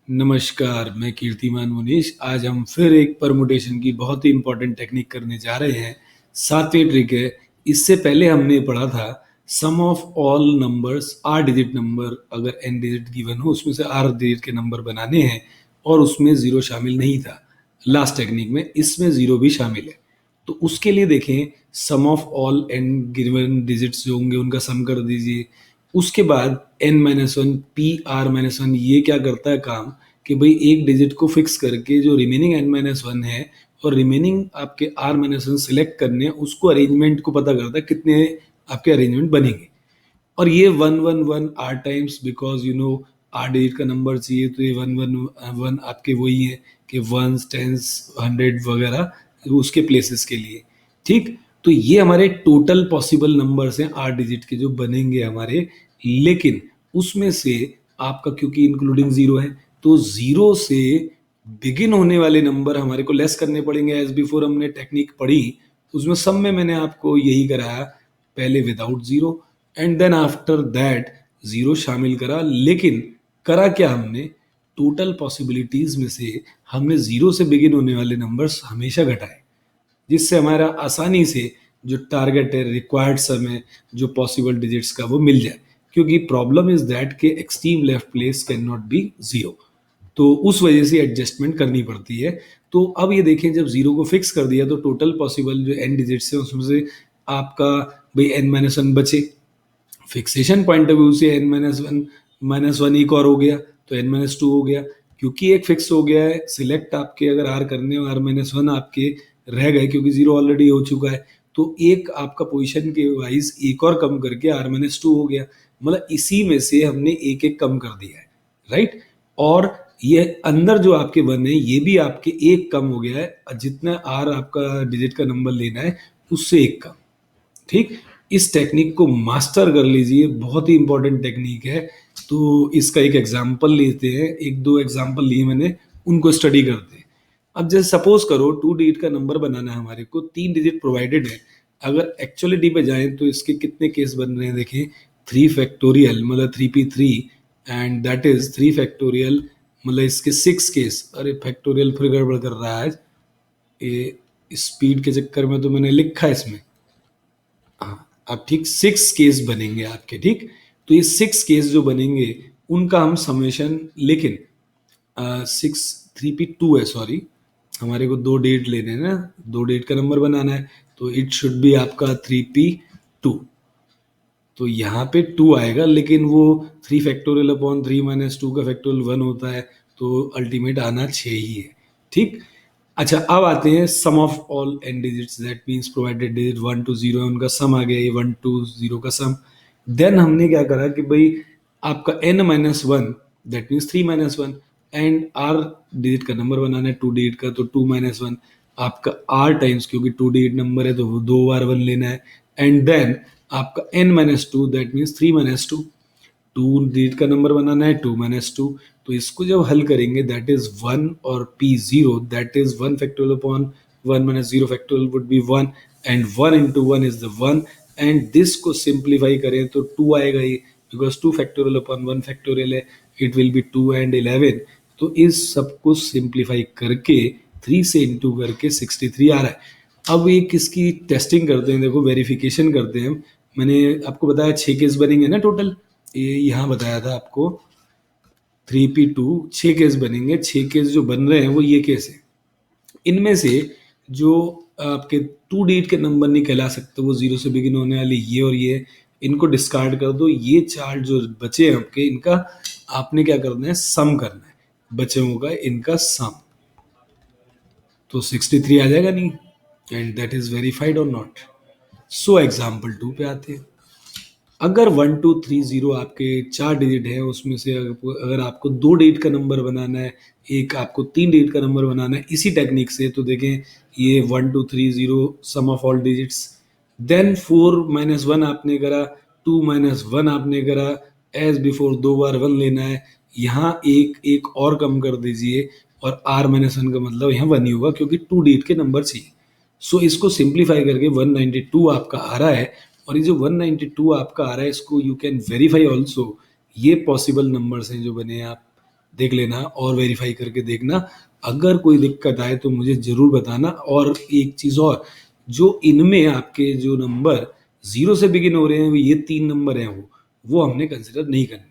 नमस्कार, मैं कीर्तिमान मुनीश। आज हम फिर एक परमुटेशन की बहुत ही इंपॉर्टेंट टेक्निक करने जा रहे हैं। सातवीं ट्रिक है। इससे पहले हमने पढ़ा था sum of all numbers are digit number, अगर एन डिजिट गिवन हो उसमें से आर डिजिट के नंबर बनाने हैं और उसमें ज़ीरो शामिल नहीं था। लास्ट टेक्निक में इसमें ज़ीरो भी शामिल है। तो उसके लिए देखें, sum of all n given digits जो होंगे उनका सम कर दीजिए। उसके बाद n-1 p(r-1) ये क्या करता है काम कि भाई एक डिजिट को फिक्स करके जो रिमेनिंग n-1 है और रिमेनिंग आपके r-1 सिलेक्ट करने हैं, उसको अरेंजमेंट को पता करता है कितने आपके अरेंजमेंट बनेंगे। और ये 111 R times, because R digit का नंबर चाहिए, तो ये 111 आपके वही है कि वंस टेंस हंड्रेड वगैरह उसके प्लेसेस के लिए। ठीक, तो ये हमारे टोटल पॉसिबल नंबर्स हैं आर डिजिट के जो बनेंगे हमारे। लेकिन उसमें से आपका क्योंकि इंक्लूडिंग जीरो है, तो जीरो से बिगिन होने वाले नंबर हमारे को लेस करने पड़ेंगे। एज बिफोर हमने टेक्निक पढ़ी, उसमें सब में मैंने आपको यही कराया, पहले without zero and then after that zero शामिल करा। लेकिन करा क्या हमने, टोटल पॉसिबिलिटीज में से हमने जीरो से बिगिन होने वाले नंबर्स हमेशा घटाए, जिससे हमारा आसानी से जो टारगेट है, रिक्वायर्ड समय जो पॉसिबल डिजिट्स का, वो मिल जाए। क्योंकि प्रॉब्लम इज दैट के extreme left place can not be zero, तो उस वजह से एडजस्टमेंट करनी पड़ती है। तो अब ये देखें, जब जीरो को फिक्स कर दिया तो टोटल पॉसिबल जो एन डिजिट्स है उसमें से आपका भाई n-1 बचे। फिक्सेशन पॉइंट ऑफ व्यू से n-1 एक और हो गया तो n-2 हो गया। क्योंकि एक फिक्स हो गया है, सिलेक्ट आपके अगर आर करने और r-1 आपके रह गए क्योंकि जीरो ऑलरेडी हो चुका है, तो एक आपका पोजीशन के वाइज एक और कम करके r-2 हो गया। मतलब इसी में से हमने एक एक कम कर दिया है, राइट। और ये अंदर जो आपके वन है ये भी आपके एक कम हो गया है, जितना आर आपका डिजिट का नंबर लेना है उससे एक कम। ठीक, इस टेक्निक को मास्टर कर लीजिए, बहुत ही इंपॉर्टेंट टेक्निक है। तो इसका एक एग्जांपल लेते हैं, एक दो एग्जांपल लिए मैंने, उनको स्टडी करते हैं। अब जैसे सपोज करो 2 डिजिट का नंबर बनाना है हमारे को, 3 डिजिट प्रोवाइडेड है। अगर एक्चुअलिटी पे जाएं तो इसके कितने केस बन रहे हैं देखें। 3 फैक्टोरियल मतलब 3p3 and that is 3 factorial मतलब इसके 6 केस। अरे फैक्टोरियल फिर गड़बड़ कर रहा है आज, ये स्पीड के चक्कर में तो मैंने लिखा है इसमें। हाँ, अब ठीक 6 केस बनेंगे आपके। ठीक, तो ये 6 केस जो बनेंगे उनका हम समेशन, लेकिन 3p2 है, सॉरी, हमारे को 2 डेट लेने हैं ना, 2 डेट का नंबर बनाना है, तो इट शुड बी आपका 3p2। तो यहाँ पे 2 आएगा, लेकिन वो 3 फैक्टोरियल अपॉन 3-2 का फैक्टोरियल 1 होता है, तो अल्टीमेट आना 6 ही है। ठीक, अच्छा अब आते हैं sum of all n digits, that means provided digit 1 to 0 है, उनका सम आ गया, ये 1 to 0 का सम। देन हमने क्या करा कि भाई आपका n-1 that means 3-1 and R digit का नंबर बनाना है 2 डिजिट का, तो 2-1 आपका आर टाइम्स, क्योंकि 2 डिजिट नंबर है तो वो 2 बार 1 लेना है। एंड देन आपका n-2 दैट मीन्स 3-2, 2 डिजिट का नंबर बनाना है 2-2, तो इसको जब हल करेंगे दैट इज 1 और p0 that is 1 factorial upon 1-0 factorial would be 1 and 1 into 1 is the 1 and this को सिंप्लीफाई करें तो 2 आएगा ही, बिकॉज 2 फैक्टोरियल अपॉन 1 फैक्टोरियल है, इट विल बी 2 and 11। तो इस सब को सिंप्लीफाई करके 3 से इंटू करके 63 आ रहा है। अब ये किसकी टेस्टिंग करते हैं, देखो वेरिफिकेशन करते हैं। मैंने आपको बताया 6 केस बनेंगे ना टोटल, ये यहाँ बताया था आपको 3p2 6 केस बनेंगे। 6 केस जो बन रहे हैं वो ये केस है। इनमें से जो आपके 2 डिजिट के नंबर नहीं कहला सकते, वो 0 से बिगिन होने वाले ये और ये, इनको डिस्कार्ड कर दो। ये 4 जो बचे हैं आपके, इनका आपने क्या करना है, सम करना है, बचे होगा इनका सम, तो 63 आ जाएगा नहीं, एंड दैट इज वेरीफाइड और नॉट। सो एग्जाम्पल 2 पे आते हैं। अगर 1-2-3-0 आपके 4 डिजिट है, उसमें से अगर आपको 2 डिजिट का नंबर बनाना है, एक आपको 3 डिजिट का नंबर बनाना है इसी टेक्निक से, तो देखें ये 1-2-3-0 सम ऑफ ऑल डिजिट्स, देन 4-1 आपने करा, 2-1 आपने करा, एज बिफोर 2 बार 1 लेना है। यहाँ एक और कम कर दीजिए और r-1 का मतलब यहाँ 1 ही होगा क्योंकि 2 डिजिट के नंबर चाहिए। सो इसको सिंप्लीफाई करके 192 आपका आ रहा है। और ये जो 192 आपका आ रहा है, इसको यू कैन वेरीफाई ऑल्सो, ये पॉसिबल नंबर्स हैं जो बने हैं आप देख लेना और वेरीफाई करके देखना। अगर कोई दिक्कत आए तो मुझे ज़रूर बताना। और एक चीज़ और, जो इनमें आपके जो नंबर 0 से बिगिन हो रहे हैं, ये 3 नंबर हैं, वो हमने कंसिडर नहीं करने।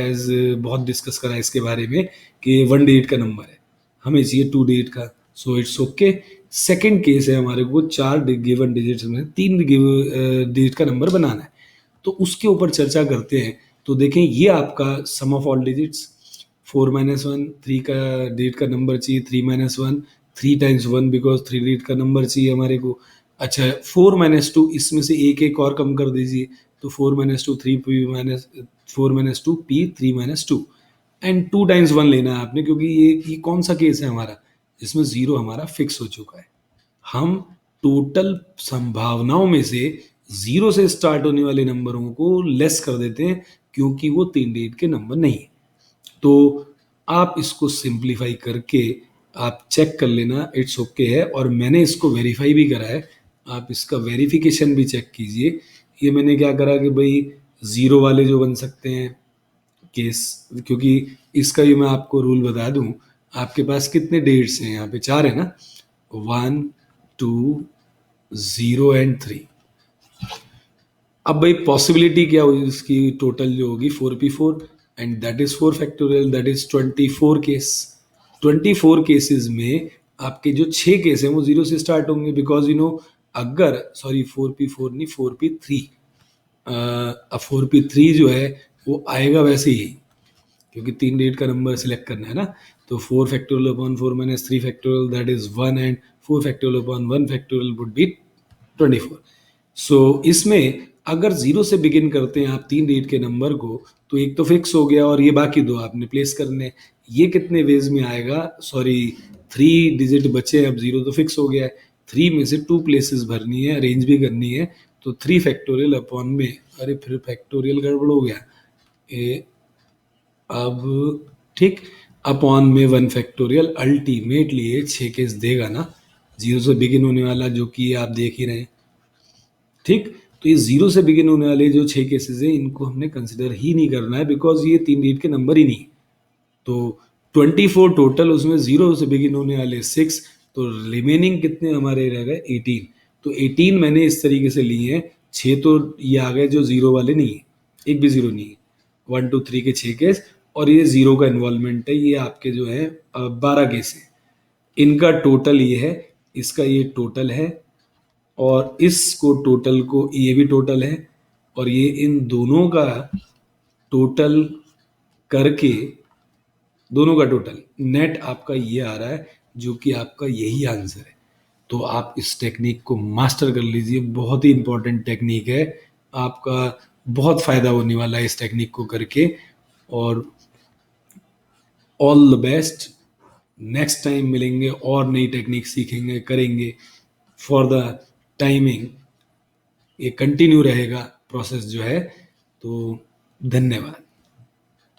एज बहुत डिस्कस करा इसके बारे में कि 1 डिजिट का नंबर है, हमें चाहिए 2 डिजिट का, so it's okay. Second case है हमारे को 4 गिवन डिजिट्स में 3 डिजिट का नंबर बनाना है, तो उसके ऊपर चर्चा करते हैं। तो देखें, ये आपका सम ऑफ ऑल डिजिट्स 4-1, 3 का डिजिट का नंबर चाहिए, 3-1, 3 टाइम्स 1 बिकॉज 3 डिजिट का नंबर चाहिए हमारे को। अच्छा, 4-2, इसमें से एक और कम कर दीजिए, तो 4-2 4-2 पी 3-2, एंड 2 टाइम्स 1 लेना है आपने, क्योंकि ये कौन सा केस है हमारा जिसमें 0 हमारा फिक्स हो चुका है। हम टोटल संभावनाओं में से 0 से स्टार्ट होने वाले नंबरों को लेस कर देते हैं, क्योंकि वो 3 डिजिट के नंबर नहीं है। तो आप इसको सिंप्लीफाई करके आप चेक कर लेना, इट्स ओके है। और मैंने इसको वेरीफाई भी करा है, आप इसका वेरिफिकेशन भी चेक कीजिए। ये मैंने क्या करा कि भाई 0 वाले जो बन सकते हैं केस, क्योंकि इसका भी मैं आपको रूल बता दूं, आपके पास कितने डेट्स हैं, यहाँ पे 4 है ना, 1, 2, 0 एंड 3। अब भाई पॉसिबिलिटी क्या होगी इसकी, टोटल जो होगी 4p4, and that is 4 factorial, that is 24 case. 24 cases में आपके जो 6 केस हैं वो 0 से स्टार्ट होंगे, बिकॉज अगर, सॉरी 4p4 नहीं, 4p3, अब 4p3 जो है वो आएगा वैसे ही, क्योंकि 3 डिजिट का नंबर सिलेक्ट करना है ना। तो 4 factorial upon 4-3 factorial that is 1, and 4 factorial upon 1 factorial would be 24। सो इसमें अगर 0 से बिगिन करते हैं आप 3 डिजिट के नंबर को, तो एक तो फिक्स हो गया, और ये बाकी दो आपने प्लेस करने। ये कितने वेज में आएगा, सॉरी 3 डिजिट बचे, अब 0 तो फिक्स हो गया है, 3 में से 2 प्लेसेस भरनी है, अरेंज भी करनी है। तो 3 फैक्टोरियल अपॉन में, अरे फिर फैक्टोरियल गड़बड़ हो गया, अब ठीक, अपॉन में 1 फैक्टोरियल, अल्टीमेटली ये 6 केस देगा ना, 0 से बिगिन होने वाला, जो कि आप देख ही रहे हैं। ठीक, तो ये 0 से बिगिन होने वाले जो 6 केसेस हैं, इनको हमने कंसिडर ही नहीं करना है, बिकॉज ये 3 डिजिट के नंबर ही नहीं है। तो 24 टोटल, उसमें 0 से बिगिन होने वाले 6, तो रिमेनिंग कितने हमारे रह गए, 18। तो 18 मैंने इस तरीके से लिए हैं, 6 तो ये आ गए जो 0 वाले नहीं है, एक भी 0 नहीं है, 1, 2, 3 के 6 केस, और ये 0 का इन्वॉल्वमेंट है, ये आपके जो है 12 केस है। इनका टोटल ये है, इसका ये टोटल है, और इसको टोटल को ये भी टोटल है, और ये इन दोनों का टोटल करके, दोनों का टोटल नेट आपका ये आ रहा है, जो कि आपका यही आंसर है। तो आप इस टेक्निक को मास्टर कर लीजिए, बहुत ही इंपॉर्टेंट टेक्निक है, आपका बहुत फ़ायदा होने वाला है इस टेक्निक को करके। और all the best, next time मिलेंगे और नई टेक्निक सीखेंगे, करेंगे। फॉर द टाइमिंग ये कंटिन्यू रहेगा प्रोसेस जो है। तो धन्यवाद।